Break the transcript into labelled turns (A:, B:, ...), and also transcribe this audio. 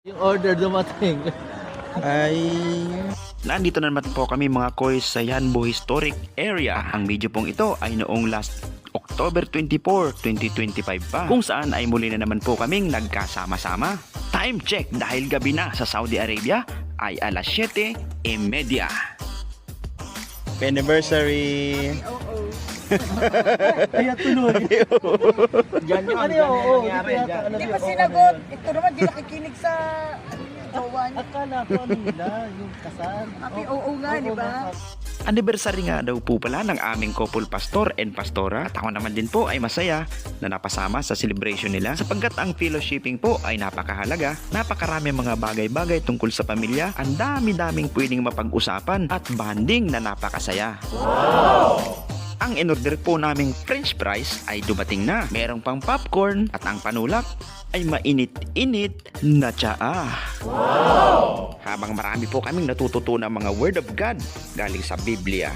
A: Yung order dumating.
B: Ay... Nandito na naman po kami mga koys sa Yanbo Historic Area. Ang video pong ito ay noong last October 24, 2025 pa, kung saan ay muli na naman po kaming nagkasama-sama. Time check dahil gabi na sa Saudi Arabia ay alas 7:30. Anniversary!
A: Kaya tuloy.
C: Diyan yun.
A: Ano yun? Oo,
C: nangyari
A: dito yata,
C: dyan.
A: alam
D: Hindi
A: yun.
D: pa sinagot. Ito naman, di nakikinig sa jowa niya.
A: Akala ko ano nila, yung kasal.
D: Happy oo nga, di ba?
B: Anniversary nga daw po pala ng aming couple pastor and pastora. At ako naman din po ay masaya na napasama sa celebration nila sapagkat ang fellowshipping po ay napakahalaga. Napakarami mga bagay-bagay tungkol sa pamilya. Ang dami-daming pwedeng mapag-usapan at bonding na napakasaya. Ang in-order po naming french fries ay dumating na. Merong pang popcorn at ang panulak ay mainit-init na tsaa. Habang marami po kaming natututunan mga word of God galing sa Biblia.